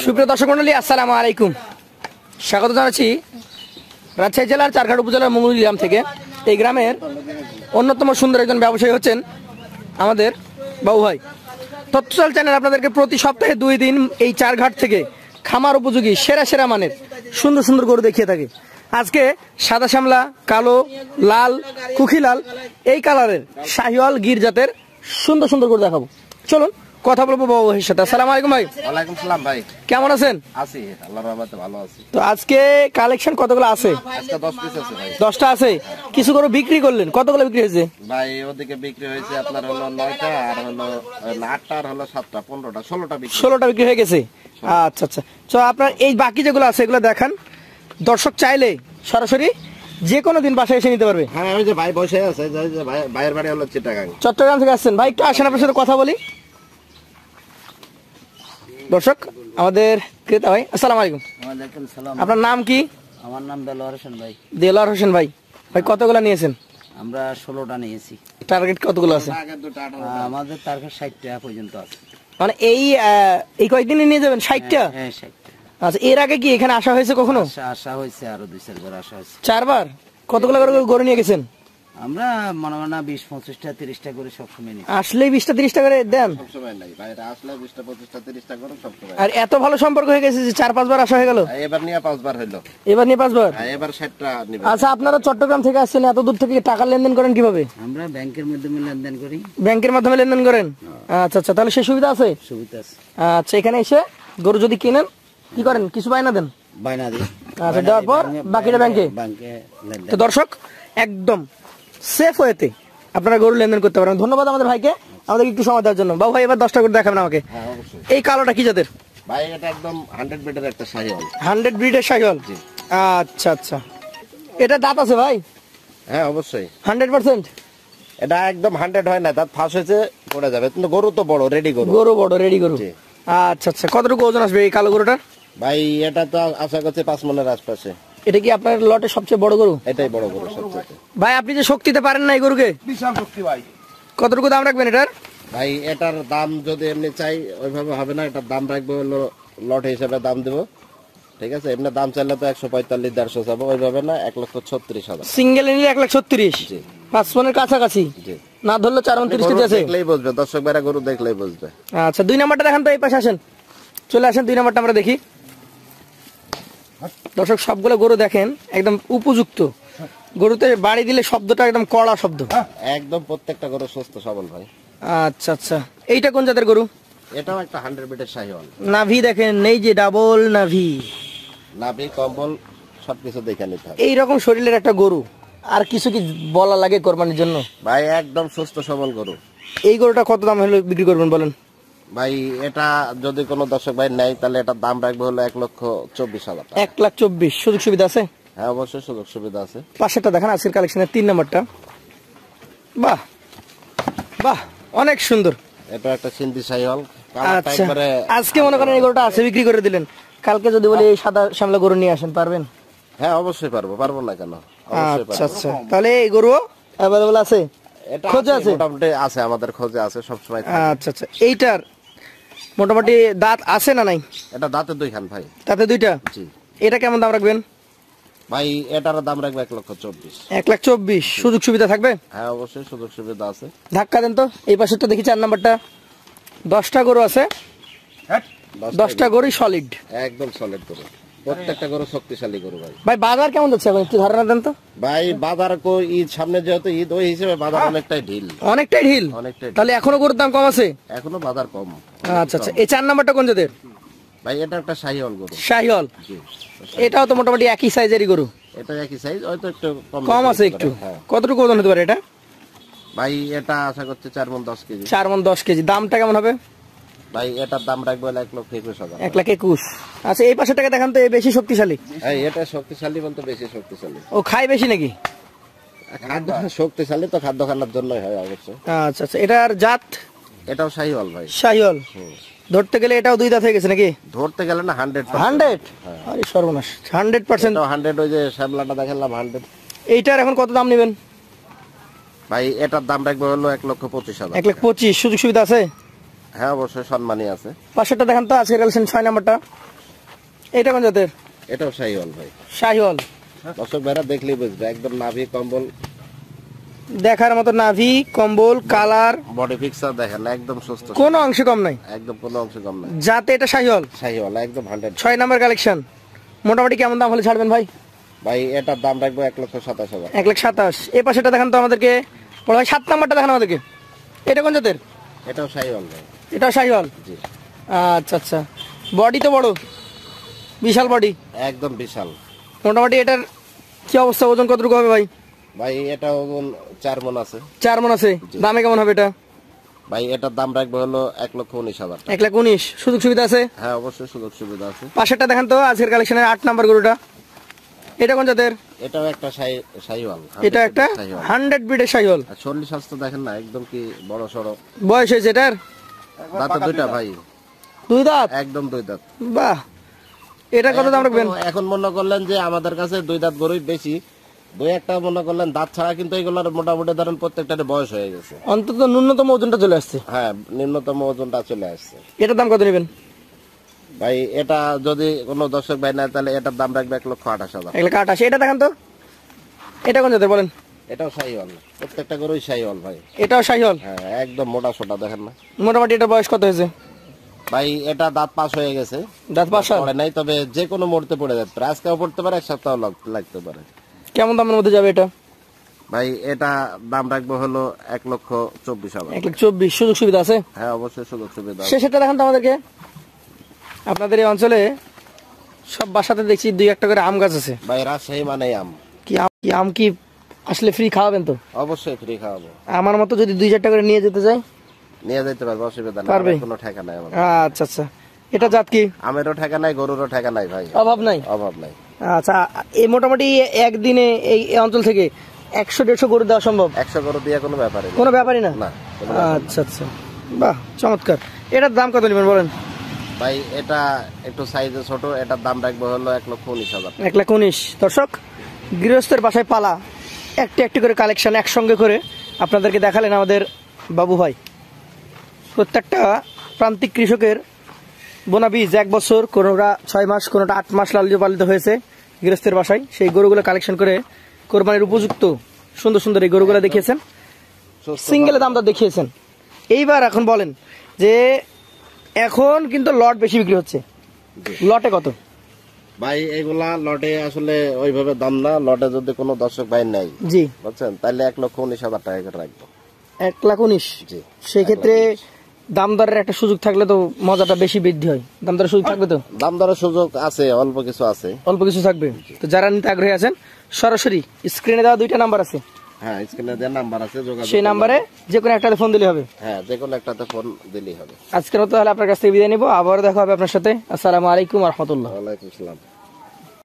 সুপ্রিয় দর্শক মণ্ডলী, আসসালামু আলাইকুম। স্বাগত জানাচ্ছি রাজশাহী জেলার চারঘাট উপজেলার মঙ্গল গ্রাম থেকে। এই গ্রামের অন্যতম সুন্দর একজন ব্যবসায়ী হচ্ছেন আমাদের বাবু ভাই। তথ্যচাল চ্যানেল আপনাদেরকে প্রতি সপ্তাহে 2 দিন এই চারঘাট থেকে খামার উপযোগী সেরা সেরা মানের সুন্দর সুন্দর গরু দেখিয়ে থাকে। আজকে সাদা শ্যামলা, কালো, লাল, কুখি লাল এই কালারের শাহিওয়াল গির জাতের সুন্দর সুন্দর গরু দেখাবো। চলুন কথা বলবো বাবু ভাইয়ের সাথে। আসসালামু আলাইকুম ভাই। ওয়ালাইকুম সালাম ভাই। কেমন আছেন? আছি, আল্লাহর রহমতে ভালো আছি। তো আজকে কালেকশন কতগুলো আছে? আজকে 10 পিস আছে ভাই। 10টা আছে। কিছু গরু বিক্রি করলেন, কতগুলো বিক্রি হয়েছে? ভাই ওদিকে বিক্রি হয়েছে আপনার হলো 9টা, আর হলো 8টা, আর হলো 7টা, 15টা, 16টা বিক্রি। 16টা বিক্রি হয়ে গেছে। আচ্ছা আচ্ছা। তো আপনার এই বাকি যেগুলো আছে এগুলো দেখান। দর্শক চাইলে সরাসরি যে কোনো দিন বাসায় এসে নিতে পারবে। হ্যাঁ, ওই যে ভাই বসে আছে, ভাইয়ের বাড়ি হলো চিটাগাং, চট্টগ্রাম থেকে আসছেন। ভাই একটু আসেন, আপনার সাথে কথা বলি। দর্শক আমাদের ক্রেতা ভাই, আসসালামু আলাইকুম। ওয়ালাইকুম সালাম। আপনার নাম কি? আমার নাম দেলোয়ার হোসেন ভাই। দেলোয়ার হোসেন ভাই। ভাই কতগুলো নিয়েছেন? আমরা 16টা নিয়েছি। টার্গেট কতগুলো আছে? আমাদের টার্গেট 60 টাকা পর্যন্ত আছে। মানে এই কয়েকদিনে নিয়ে যাবেন 60টা? হ্যাঁ 60টা। আচ্ছা, এর আগে কি এখানে আসা হয়েছে কখনো? আসা হয়েছে, আরো 2-4 বার আসা হয়েছে। 4 বার? কতগুলো গরু নিয়ে গেছেন? আমরা মনে হয় না 20-25টা 30টা করে সবসময় নিই। আসলেই 20টা 30টা করে দেন? সবসময় নাই ভাই, আসলে 20টা 25টা 30টা করে সবসময়। আর এত ভালো সম্পর্ক হয়ে গেছে যে 4-5 বার আসা হয়ে গেল। এবার নিয়ে 5 বার হলো। এবার নিয়ে 5 বার? হ্যাঁ, এবার 60টা নিবে। আচ্ছা, আপনারা চট্টগ্রাম থেকে আসছেন, এত দূর থেকে টাকা লেনদেন করেন কিভাবে? আমরা ব্যাংকের মাধ্যমে লেনদেন করি। ব্যাংকের মাধ্যমে লেনদেন করেন? আচ্ছা আচ্ছা, তাহলে সেই সুবিধা আছে? সুবিধা আছে। আচ্ছা, এখানে এসে গরু যদি কিনেন কি করেন? কিছু বায়না দেন? বাইনা দিই। আচ্ছা, দেওয়ার পর বাকিটা ব্যাংকে? ব্যাংকে লেনদেন। তো দর্শক একদম সেফ ওয়েতে আপনারা গরু লেনদেন করতে পারেন। ধন্যবাদ আমাদের ভাইকে আমাদের একটু সময় দেওয়ার জন্য। বাবু ভাই এবার 10টা করে দেখাবেন আমাকে। হ্যাঁ অবশ্যই। এই কালোটা কি জাতের? ভাই এটা একদম 100 ব্রিডের একটা শাহিওয়াল। 100 ব্রিডের শাহিওয়াল? আচ্ছা আচ্ছা। এটা দাঁত আছে ভাই? হ্যাঁ অবশ্যই। 100%? এটা একদম 100 হয় না, দাঁত ফাঁস হয়েছে, পড়ে যাবে। কিন্তু গরু তো বড়, রেডি গরু। গরু বড়, রেডি গরু। জি। আচ্ছা আচ্ছা, কতটুকু ওজন আসবে এই কালো গরুটার? ভাই এটা তো আশা করছি 5 মনের আশপাশে। এটা কি আপনার লটে সবচেয়ে বড় গরু? এটাই বড় গরু সবচেয়ে। ভাই আপনি যে শক্তিতে পারেন না এই গরুকে, বিশাল শক্তি ভাই। কতটুকু দাম রাখবেন এটার? ভাই এটার দাম যদি এমনি চাই ওইভাবে হবে না, এটার দাম রাখবো হলো লট হিসেবে দাম দেবো, ঠিক আছে? এমনি দাম চাইলে তো 145-150 যাবো, ওইভাবে না। 1,36,000 সিঙ্গেল নিলে 1,36,000। জি। 5 মনের কাছাকাছি জি। না ধরলে 4-29 কেজি আছে। দেখলেই বুঝবে, দর্শক ভাইরা গরু দেখলেই বুঝবে। আচ্ছা, 2 নাম্বারটা দেখান তো। এই পাশে আসেন, চলে আসেন। 2 নাম্বারটা আমরা দেখি। দর্শক সবগুলো গরু দেখেন একদম উপযুক্ত। গরুতে বাড়ি দিলে শব্দটা একদম কড়া শব্দ। একদম প্রত্যেকটা গরু সুস্থ সবল ভাই। আচ্ছা আচ্ছা। এইটা কোন জাতের গরু? এটাও একটা 100 ব্রিডের শাহিওয়াল। নাভি দেখেন, এই যে ডাবল নাভি, নাভি কম্বল সবকিছু দেখে নিতে হবে। এইরকম শরীরের একটা গরু আর কিছু কি বলা লাগে কোরবানির জন্য? ভাই একদম সুস্থ সবল গরু। এই গরুটা কত দাম হলে বিক্রি করবেন বলেন? ভাই এটা যদি কোনো দর্শক ভাই নেয় তাহলে এটার দাম রাখবে হলো 1,24,000 টাকা। 1,24,000। সুযোগ সুবিধা আছে? হ্যাঁ অবশ্যই সুযোগ সুবিধা আছে। পাশেরটা দেখেন, আজকের কালেকশনের 3 নাম্বারটা। বাহ বাহ, অনেক সুন্দর। এটা একটা সিন্ধি শাহিওয়াল। আচ্ছা, আজকে মনে করেন এই গরুটা আছে, বিক্রি করে দিলেন। কালকে যদি বলি এই সাদা শ্যামলা গরু নিয়ে আসেন, পারবেন? হ্যাঁ অবশ্যই পারবো, পারবো না কেন? আচ্ছা আচ্ছা, তাহলে এই গরু অ্যাভেলেবল আছে? এটা খোঁজে আছে? মোটামুটি আছে, আমাদের খোঁজে আছে সবসময়। আচ্ছা আচ্ছা। এইটার মোটামুটি দাঁত আছে না নাই? এটা দাঁতে 2 খান ভাই। তাতে 2টা? জি। এটা কেমন দাম রাখবেন? ভাই এটার দাম রাখবে 1,24,000। 1,24,000। সুযোগ সুবিধা থাকবে? হ্যাঁ অবশ্যই সুযোগ সুবিধা আছে। ধাক্কা দেন তো। এই পাশেরটা দেখি, 4 নাম্বারটা। 10টা গরু আছে, 10টা গরুই সলিড, একদম সলিড গরু। প্রত্যেকটা গরু শক্তিশালী গরু ভাই। ভাই বাজার কেমন যাচ্ছে এখন একটু ধারণা দেন তো। ভাই বাজার ঈদ সামনে, যেহেতু ঈদ, ওই হিসেবে বাজার অনেকটাই ঢিল। অনেকটাই ঢিল? অনেকটাই। তাহলে এখনো গরুর দাম কম আছে? এখনো বাজার কম। আচ্ছা আচ্ছা। এই 4 নাম্বারটা কোন জাতের? ভাই এটা একটা শাহিওয়াল গরু। শাহিওয়াল? জি। এটাও তো মোটামুটি একই সাইজেরই গরু? এটা একই সাইজ, হয়তো একটু কম আছে একটু। হ্যাঁ। কতটুকু ওজন হতে পারে এটা? ভাই এটা আশা করছে 4 মণ 10 কেজি। 4 মণ 10 কেজি। দামটা কেমন হবে? ভাই এটার দাম রাখবো 1,21,000। 1,21,000। আচ্ছা, এই পাশেরটাকে দেখান তো। এই বেশি শক্তিশালী? এই এটা শক্তিশালী বলতে বেশি শক্তিশালী। ও খায় বেশি নাকি? খাদ্য শক্তিশালী তো খাদ্য খাওয়ার জন্যই হয় অবশ্যই। আচ্ছা আচ্ছা। এটার জাত? এটাও শাহিওয়াল ভাই। শাহিওয়াল। ধরতে গেলে এটাও 2 দাঁত হয়ে গেছে নাকি? ধরতে গেলে না 100%। 100? আরে সর্বনাশ, 100%। 100। ওই যে শ্যামলাটা দেখালাম 100। এইটার এখন কত দাম নেবেন? ভাই এটার দাম রাখবো হলো 1,25,000। 1,25,000। সুযোগ সুবিধা আছে? হ্যাঁ অবশ্যই সম্মানী আছে। পাশেরটা দেখান তো, আজকের কালেকশন 6 নাম্বারটা, এটা কোন জাতের? এটাও শাহিওয়াল ভাই। শাহিওয়াল। দর্শক ভাইরা দেখলেই বুঝবে, একদম নাভি কম্বল দেখার মতো নাভি, কম্বল, কালার, বডি পিকচার দেখেন একদম সুস্থ, কোনো অংশ কম নাই, একদম কোনো অংশ কম নাই। যাতে এটা শাহিওয়াল। শাহিওয়াল একদম 100। 6 নাম্বার কালেকশন মোটামুটি কেমন দাম হলে ছাড়বেন ভাই? ভাই এটার দাম রাখবো 1,27,000। 1,27,000। এই পাশেটা দেখান তো আমাদেরকে, বড় ভাই 7 নাম্বারটা দেখান আমাদেরকে, এটা কোন জাতের? এটাও শাহিওয়াল ভাই। এটা শাহিওয়াল। জি আচ্ছা আচ্ছা, বডি তো বড়, বিশাল বডি একদম বিশাল। মোটামুটি এটার কি অবস্থা, ওজন কতটুকু হবে ভাই? ভাই এটা ওজন 4 মণ আছে। 4 মণ আছে। দামে কেমন হবে এটা? ভাই এটার দাম রাখবো হলো 1,19,000। 1,19,000। সুযোগ সুবিধা আছে? হ্যাঁ অবশ্যই সুযোগ সুবিধা আছে। পাশেরটা দেখান তো, আজকের কালেকশনের 8 নাম্বার গরুটা, এটা কোন জাতের? এটাও একটা শাহিওয়াল। এটা একটা 100 ব্রিডের শাহিওয়াল। আর শরীর স্বাস্থ্য দেখেন না, একদম কি বড় সড়ো। বয়স হয়েছে এটার? দাঁত দুইটা ভাই, 2 দাঁত। একদম 2 দাঁত। বাহ, এটা কত দাম রাখবেন? এখন মনে করলেন যে আমাদের কাছে 2 দাঁত গরুই বেশি, 2-1টা মনে করলেন দাঁত ছাড়া, কিন্তু এগুলোর মোটামুটি ধরেন প্রত্যেকটার বয়স হয়ে গেছে, অন্তত ন্যূনতম ওজনটা চলে আসছে। হ্যাঁ ন্যূনতম ওজনটা চলে আসছে। এটার দাম কত নেবেন ভাই এটা যদি কোনো দর্শক ভাই নেয় তাহলে এটার দাম রাখবে 1,28,000। 1,28,000। এটা দেখান তো, এটা কোন জাতের বলেন? এটাও শাহিওয়াল, প্রত্যেকটা গরুই শাহিওয়াল ভাই। এটাও শাহিওয়াল। হ্যাঁ একদম মোটা সোটা দেখেন না। মোটামুটি এটা বয়স কত হয়েছে ভাই এটা দাঁত পাস হয়ে গেছে, দাঁত পাঁচ সাল? পড়ে নাই, তবে যে কোনো মুহূর্তে পড়ে যেতে পারে, আজকেও পড়তে পারে, 1 সপ্তাহ লাগতে পারে। কেমন দামের মধ্যে যাবে এটা? ভাই এটা দাম রাখবো হলো 1,24,000। 1,24,000। সুযোগ সুবিধা আছে? হ্যাঁ অবশ্যই সুযোগ সুবিধা আছে। শেষেরটা দেখান তো আমাদেরকে। আপনাদের এই অঞ্চলে সব বাসাতে দেখছি 2-1টা করে আম গাছ আছে। ভাই রাজশাহী মানে আম। কি আম কি আসলে ফ্রি খাওয়াবেন তো? অবশ্যই ফ্রি খাওয়াবো। আমার মতো যদি 2-4টা করে নিয়ে যেতে চাই? নিয়ে যেতে পারবো, অসুবিধা নেই, পারবে? কোনো ঠেকা নাই আমার। আচ্ছা আচ্ছা, এটা জাত কি? আমেরও ঠেকা নাই, গরুরও ঠেকা নাই ভাই, অভাব নাই? অভাব নাই। আচ্ছা, এই মোটামুটি একদিনে এই অঞ্চল থেকে 100-150 গরু দেওয়া সম্ভব? 100 গরু দিয়ে কোনো ব্যাপারই না। কোনো ব্যাপারই না? না, কোনো ব্যাপার না। আচ্ছা আচ্ছা, বাহ চমৎকার। এটার দাম কত নেবেন বলেন? ভাই এটা একটু সাইজে ছোট, এটার দাম রাখবো হলো 1,19,000। 1,19,000। দর্শক, গৃহস্থের বাসায় পালা একটি একটি করে কালেকশন একসঙ্গে করে আপনাদেরকে দেখালেন আমাদের বাবু ভাই। প্রত্যেকটা প্রান্তিক কৃষকের বোনা বীজ 1 বছর, কোনোটা 6 মাস, কোনোটা 8 মাস লালিত পালিত হয়েছে গৃহস্থের বাসায়। সেই গরুগুলো কালেকশন করে কোরবানির উপযুক্ত সুন্দর সুন্দর এই গরুগুলো দেখিয়েছেন, সিঙ্গেলে দামটা দেখিয়েছেন। এইবার এখন বলেন যে এখন কিন্তু লট বেশি বিক্রি হচ্ছে, লটে কত? ভাই এগুলা লটে আসলে ওইভাবে দাম না, লটে যদি কোনো দর্শক ভাই নেয়, জি বুঝছেন, তাহলে 1,19,000 টাকা করে রাখবো। 1,19,000। জি, সেই ক্ষেত্রে দাম দরের একটা সুযোগ থাকলে তো মজাটা বেশি বৃদ্ধি হয়। দাম দরের সুযোগ থাকবে তো? দাম দরের সুযোগ আছে, অল্প কিছু আছে। অল্প কিছু থাকবে। তো যারা নিতে আগ্রহী আছেন, সরাসরি স্ক্রিনে দেওয়া 2টা নাম্বার আছে, হ্যাঁ স্ক্রিনে যে নাম্বার আছে যোগাযোগ সেই নাম্বারে যে কোনো একটাতে ফোন দিলে হবে। হ্যাঁ যে কোনো একটাতে ফোন দিলেই হবে। আজকের মতো তাহলে আপনার কাছ থেকে বিদায় নিব, আবার দেখা হবে আপনার সাথে। আসসালামু আলাইকুম ওয়া রাহমাতুল্লাহ। ওয়ালাইকুম আসসালাম।